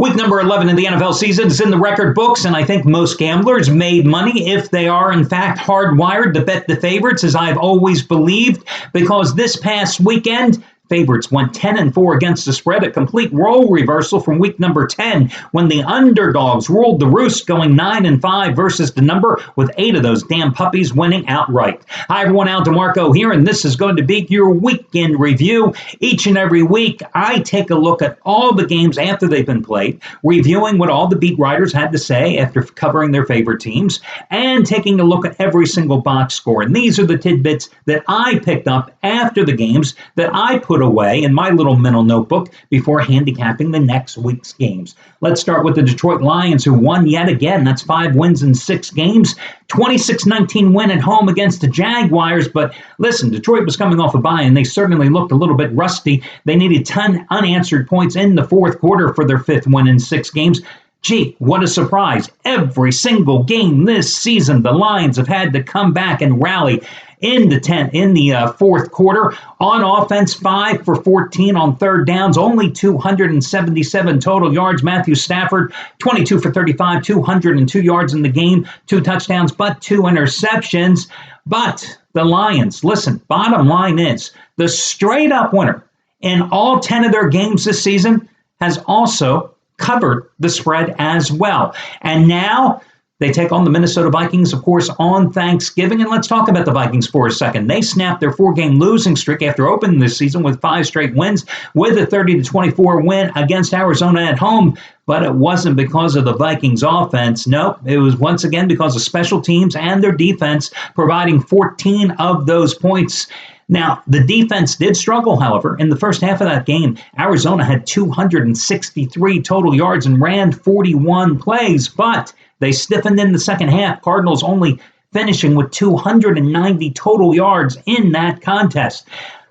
Week number 11 in the NFL season is in the record books, and I think most gamblers made money if they are, in fact, hardwired to bet the favorites, as I've always believed, because this past weekend, favorites went 10-4 against the spread, a complete role reversal from week number 10 when the underdogs ruled the roost, going 9-5 versus the number, with 8 of those damn puppies winning outright. Hi everyone, Al DeMarco here, and this is going to be your weekend review. Each and every week, I take a look at all the games after they've been played, reviewing what all the beat writers had to say after covering their favorite teams, and taking a look at every single box score. And these are the tidbits that I picked up after the games that I put away in my little mental notebook before handicapping the next week's games. Let's start with the Detroit Lions, who won yet again. That's 5 wins in 6 games. 26-19 win at home against the Jaguars. But listen, Detroit was coming off a bye, and they certainly looked a little bit rusty. They needed 10 unanswered points in the fourth quarter for their 5th win in 6 games. Gee, what a surprise. Every single game this season, the Lions have had to come back and rally in the fourth quarter. On offense, 5 for 14 on third downs, only 277 total yards. Matthew Stafford, 22 for 35, 202 yards in the game, 2 touchdowns, but 2 interceptions. But the Lions, listen, bottom line is the straight-up winner in all 10 of their games this season has also covered the spread as well. And now they take on the Minnesota Vikings, of course, on Thanksgiving. And let's talk about the Vikings for a second. They snapped their 4-game losing streak after opening this season with 5 straight wins, with a 30-24 win against Arizona at home. But it wasn't because of the Vikings offense. Nope, it was once again because of special teams and their defense, providing 14 of those points. Now, the defense did struggle, however. In the first half of that game, Arizona had 263 total yards and ran 41 plays, but they stiffened in the second half. Cardinals only finishing with 290 total yards in that contest.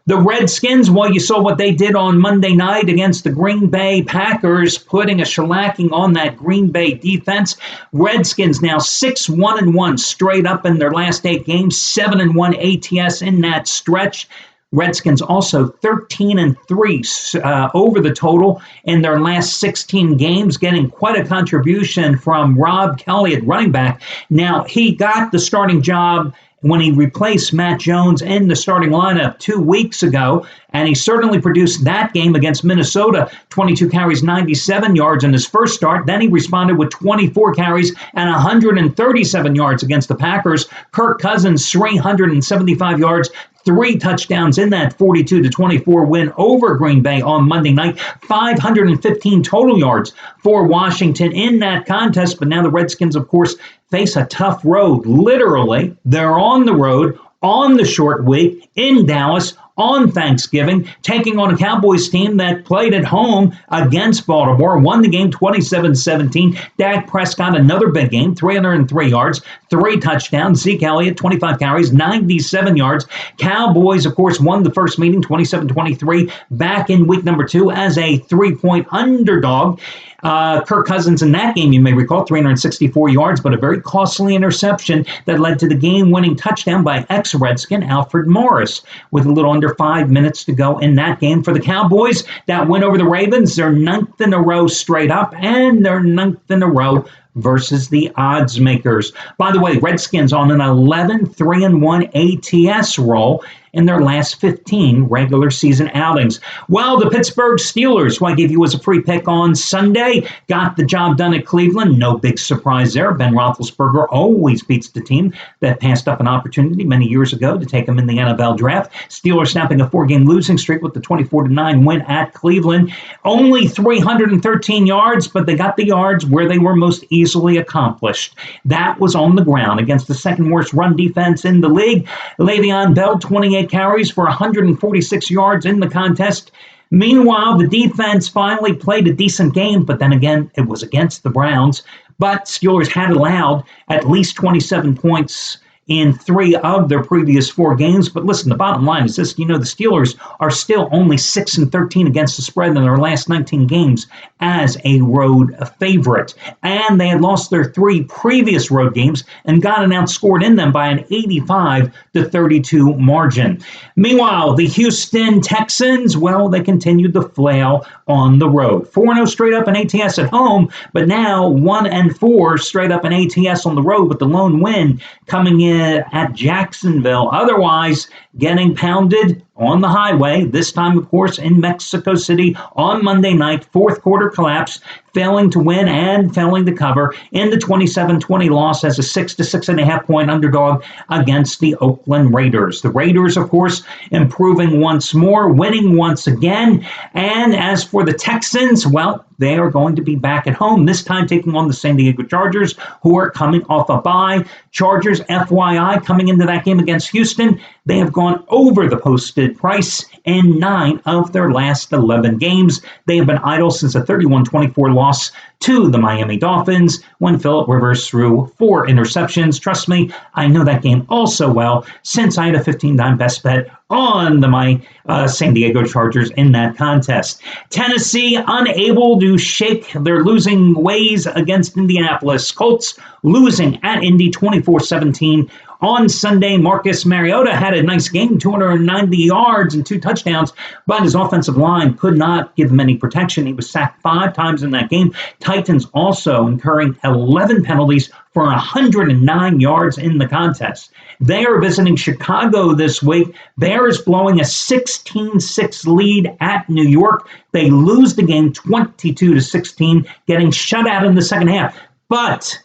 The Redskins, well, you saw what they did on Monday night against the Green Bay Packers, putting a shellacking on that Green Bay defense. Redskins now 6-1-1 straight up in their last 8 games, 7-1 ATS in that stretch. Redskins also 13-3 over the total in their last 16 games, getting quite a contribution from Rob Kelly at running back. Now, he got the starting job when he replaced Matt Jones in the starting lineup 2 weeks ago, and he certainly produced that game against Minnesota, 22 carries, 97 yards in his first start. Then he responded with 24 carries and 137 yards against the Packers. Kirk Cousins, 375 yards, 3 touchdowns in that 42-24 win over Green Bay on Monday night. 515 total yards for Washington in that contest. But now the Redskins, of course, face a tough road. Literally, they're on the road on the short week in Dallas on Thanksgiving, taking on a Cowboys team that played at home against Baltimore, won the game 27-17. Dak Prescott, another big game, 303 yards, 3 touchdowns. Zeke Elliott, 25 carries, 97 yards. Cowboys, of course, won the first meeting 27-23 back in week number 2 as a 3-point underdog. Kirk Cousins in that game, you may recall, 364 yards, but a very costly interception that led to the game-winning touchdown by ex-Redskin Alfred Morris with a little under 5 minutes to go in that game. For the Cowboys, that win over the Ravens, their 9th in a row straight up, and their 9th in a row versus the odds makers. By the way, Redskins on an 11-3-1 ATS roll in their last 15 regular season outings. Well, the Pittsburgh Steelers, who I gave you as a free pick on Sunday, got the job done at Cleveland. No big surprise there. Ben Roethlisberger always beats the team that passed up an opportunity many years ago to take him in the NFL draft. Steelers snapping a 4-game losing streak with the 24-9 win at Cleveland. Only 313 yards, but they got the yards where they were most easily accomplished. That was on the ground against the second worst run defense in the league. Le'Veon Bell, 28 carries for 146 yards in the contest. Meanwhile, the defense finally played a decent game, but then again, it was against the Browns. But Steelers had allowed at least 27 points in 3 of their previous 4 games. But listen, the bottom line is this, the Steelers are still only 6-13 against the spread in their last 19 games as a road favorite. And they had lost their 3 previous road games and got outscored in them by an 85-32 margin. Meanwhile, the Houston Texans, well, they continued to flail on the road. 4-0 straight up in ATS at home, but now 1-4 straight up in ATS on the road, with the lone win coming in at Jacksonville. Otherwise, getting pounded on the highway, this time, of course, in Mexico City on Monday night. Fourth quarter collapse, failing to win and failing to cover in the 27-20 loss as a 6 to 6.5 point underdog against the Oakland Raiders. The Raiders, of course, improving once more, winning once again. And as for the Texans, well, they are going to be back at home, this time taking on the San Diego Chargers, who are coming off a bye. Chargers, FYI, coming into that game against Houston, they have gone over the posted price in 9 of their last 11 games. They have been idle since a 31-24 loss to the Miami Dolphins when Phillip Rivers threw 4 interceptions. Trust me, I know that game also well, since I had a $15 best bet on my San Diego Chargers in that contest. Tennessee unable to shake their losing ways against Indianapolis Colts, losing at Indy 24-17. On Sunday, Marcus Mariota had a nice game, 290 yards and 2 touchdowns, but his offensive line could not give him any protection. He was sacked 5 times in that game. Titans also incurring 11 penalties for 109 yards in the contest. They are visiting Chicago this week. Bears blowing a 16-6 lead at New York. They lose the game 22-16, getting shut out in the second half. But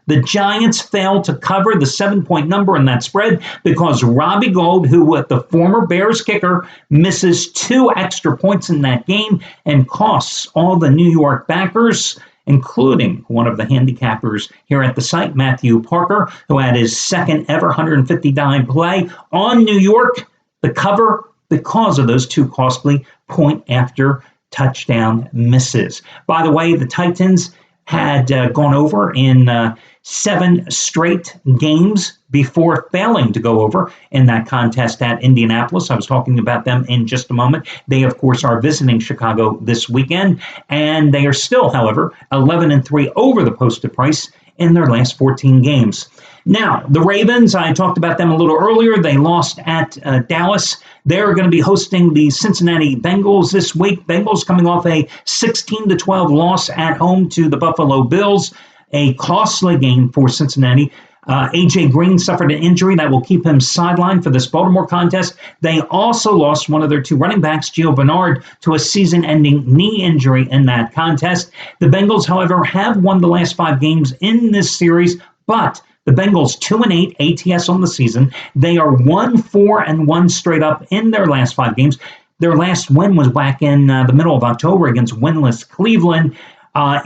the Giants failed to cover the 7-point number in that spread because Robbie Gould, who was the former Bears kicker, misses 2 extra points in that game and costs all the New York backers, including one of the handicappers here at the site, Matthew Parker, who had his second ever $150 play on New York, the cover because of those 2 costly point after touchdown misses. By the way, the Titans had gone over in 7 straight games before failing to go over in that contest at Indianapolis. I was talking about them in just a moment. They, of course, are visiting Chicago this weekend, and they are still, however, 11-3 over the posted price in their last 14 games. Now, the Ravens, I talked about them a little earlier. They lost at Dallas. They're going to be hosting the Cincinnati Bengals this week. Bengals coming off a 16-12 loss at home to the Buffalo Bills, a costly game for Cincinnati. A.J. Green suffered an injury that will keep him sidelined for this Baltimore contest. They also lost one of their 2 running backs, Gio Bernard, to a season-ending knee injury in that contest. The Bengals, however, have won the last 5 games in this series, but the Bengals 2-8 ATS on the season. They are 1-4-1 straight up in their last 5 games. Their last win was back in the middle of October against winless Cleveland.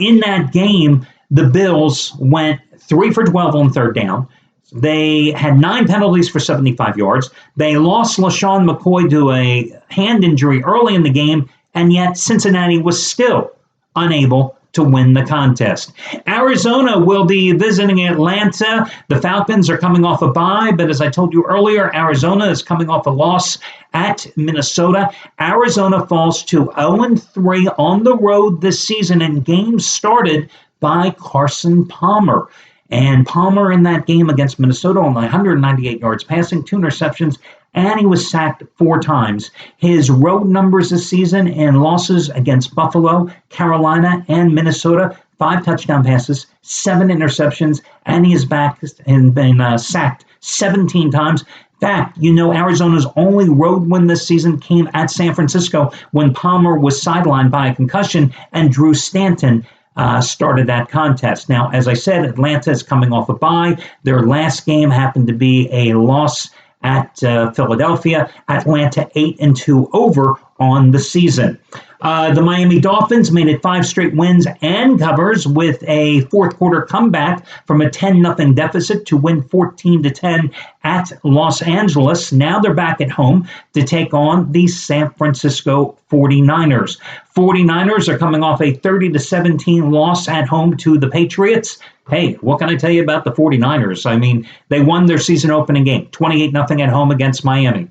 In that game, the Bills went 3 for 12 on third down. They had 9 penalties for 75 yards. They lost LaShawn McCoy to a hand injury early in the game, and yet Cincinnati was still unable to win the contest. Arizona will be visiting Atlanta. The Falcons are coming off a bye, but as I told you earlier, Arizona is coming off a loss at Minnesota. Arizona falls to 0-3 on the road this season, and games started by Carson Palmer. And Palmer in that game against Minnesota, only 198 yards passing, 2 interceptions, and he was sacked 4 times. His road numbers this season in losses against Buffalo, Carolina, and Minnesota, 5 touchdown passes, 7 interceptions, and he is back and been sacked 17 times. In fact, Arizona's only road win this season came at San Francisco when Palmer was sidelined by a concussion and Drew Stanton started that contest. Now, as I said, Atlanta is coming off a bye. Their last game happened to be a loss at Philadelphia. Atlanta 8-2 over on the season. The Miami Dolphins made it 5 straight wins and covers with a fourth quarter comeback from a 10-0 deficit to win 14-10 at Los Angeles. Now they're back at home to take on the San Francisco 49ers. 49ers are coming off a 30-17 loss at home to the Patriots. Hey, what can I tell you about the 49ers? I mean, they won their season opening game, 28-0 at home against the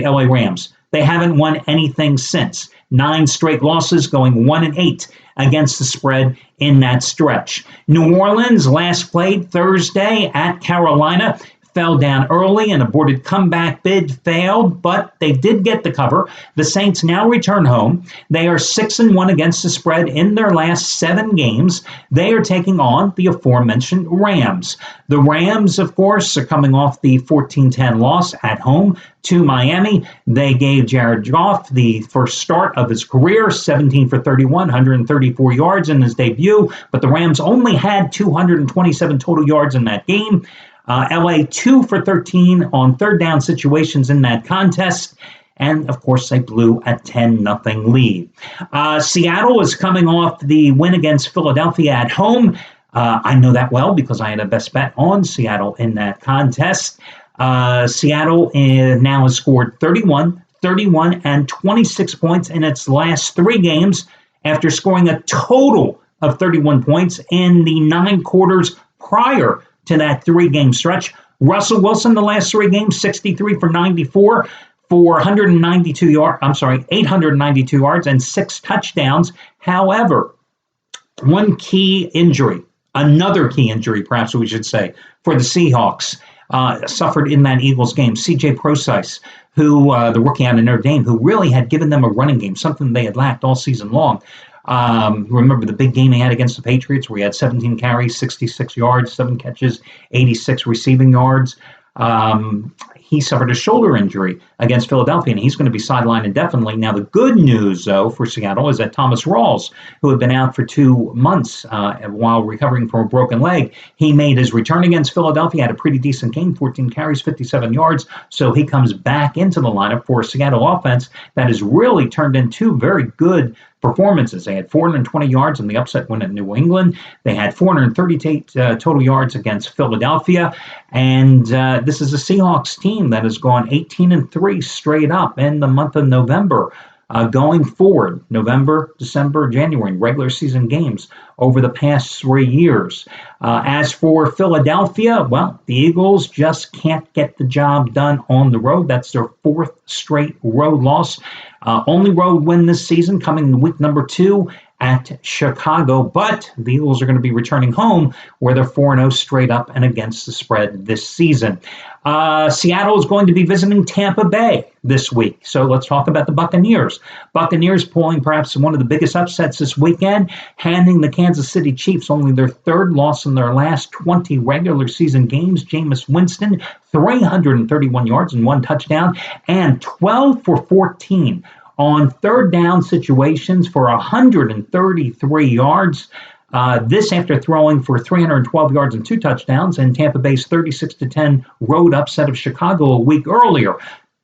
LA Rams. They haven't won anything since. 9 straight losses, going 1-8 against the spread in that stretch. New Orleans last played Thursday at Carolina. Fell down early, an aborted comeback bid failed, but they did get the cover. The Saints now return home. They are 6-1 against the spread in their last 7 games. They are taking on the aforementioned Rams. The Rams, of course, are coming off the 14-10 loss at home to Miami. They gave Jared Goff the first start of his career, 17 for 31, 134 yards in his debut, but the Rams only had 227 total yards in that game. LA 2 for 13 on third down situations in that contest. And, of course, they blew a 10-0 lead. Seattle is coming off the win against Philadelphia at home. I know that well because I had a best bet on Seattle in that contest. Seattle now has scored 31, and 26 points in its last 3 games after scoring a total of 31 points in the 9 quarters prior to that 3-game stretch. Russell Wilson, the last 3 games, 63 for 94 for 892 yards and 6 touchdowns. However, another key injury, perhaps we should say, for the Seahawks suffered in that Eagles game. C.J. Prosise, who the rookie out of Notre Dame, who really had given them a running game, something they had lacked all season long. Remember the big game he had against the Patriots where he had 17 carries, 66 yards, 7 catches, 86 receiving yards. He suffered a shoulder injury against Philadelphia, and he's going to be sidelined indefinitely. Now, the good news, though, for Seattle is that Thomas Rawls, who had been out for 2 months while recovering from a broken leg, he made his return against Philadelphia, had a pretty decent game, 14 carries, 57 yards. So he comes back into the lineup for a Seattle offense that has really turned into very good performances. They had 420 yards in the upset win at New England. They had 438 total yards against Philadelphia. And this is a Seahawks team that has gone 18-3 straight up in the month of November. Going forward, November, December, January, regular season games over the past 3 years. As for Philadelphia, well, the Eagles just can't get the job done on the road. That's their 4th straight road loss. Only road win this season, coming in week number 2 at Chicago. But the Eagles are going to be returning home where they're 4-0 straight up and against the spread this season. Seattle is going to be visiting Tampa Bay this week. So let's talk about the Buccaneers. Buccaneers pulling perhaps one of the biggest upsets this weekend, handing the Kansas City Chiefs only their 3rd loss in their last 20 regular season games. Jameis Winston, 331 yards and 1 touchdown, and 12 for 14 on third down situations for 133 yards. This after throwing for 312 yards and 2 touchdowns in Tampa Bay's 36-10 road upset of Chicago a week earlier.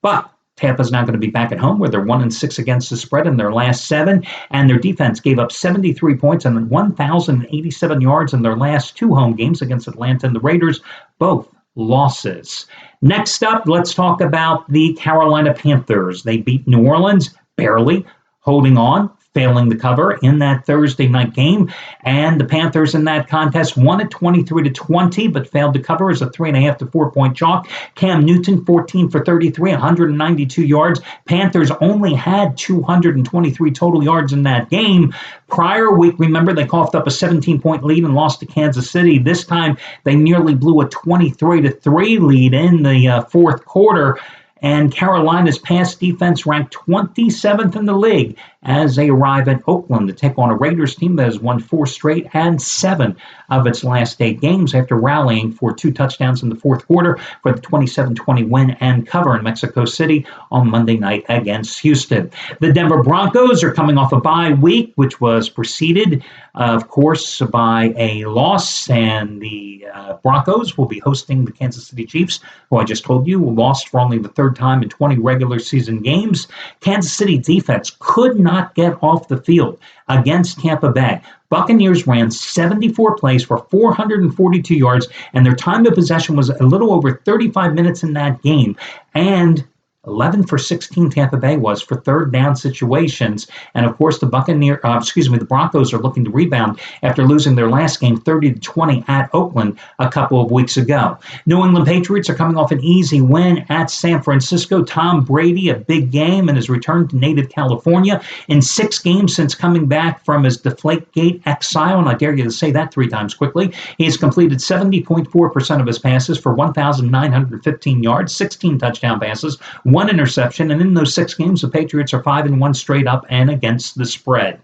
But Tampa's now going to be back at home where they're 1-6 against the spread in their last 7, and their defense gave up 73 points and 1,087 yards in their last 2 home games against Atlanta and the Raiders, both losses. Next up, let's talk about the Carolina Panthers. They beat New Orleans barely, holding on, failing the cover in that Thursday night game. And the Panthers in that contest won it 23-20, but failed to cover as a 3.5 to 4 point chalk. Cam Newton, 14 for 33, 192 yards. Panthers only had 223 total yards in that game. Prior week, remember, they coughed up a 17-point lead and lost to Kansas City. This time, they nearly blew a 23-3 lead in the fourth quarter. And Carolina's pass defense ranked 27th in the league as they arrive at Oakland to take on a Raiders team that has won 4 straight and 7 of its last 8 games after rallying for 2 touchdowns in the fourth quarter for the 27-20 win and cover in Mexico City on Monday night against Houston. The Denver Broncos are coming off a bye week, which was preceded, of course, by a loss, and the Broncos will be hosting the Kansas City Chiefs, who I just told you lost for only the 3rd third time in 20 regular season games. Kansas City defense could not get off the field against Tampa Bay. Buccaneers ran 74 plays for 442 yards, and their time of possession was a little over 35 minutes in that game. And 11 for 16 Tampa Bay was for third down situations. And of course, the Broncos are looking to rebound after losing their last game 30-20 at Oakland a couple of weeks ago. New England Patriots are coming off an easy win at San Francisco. Tom Brady, a big game in his return to native California. In 6 games since coming back from his Deflategate exile, and I dare you to say that 3 times quickly, he has completed 70.4% of his passes for 1,915 yards, 16 touchdown passes, 1 interception, and in those 6 games, the Patriots are 5-1 straight up and against the spread.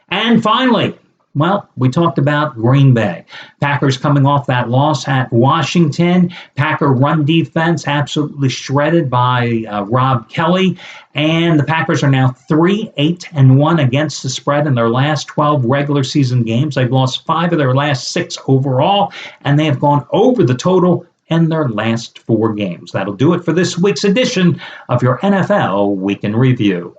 And finally, well, we talked about Green Bay. Packers coming off that loss at Washington. Packer run defense absolutely shredded by Rob Kelly. And the Packers are now 3-8-1 against the spread in their last 12 regular season games. They've lost 5 of their last 6 overall, and they have gone over the total in their last 4 games. That'll do it for this week's edition of your NFL Week in Review.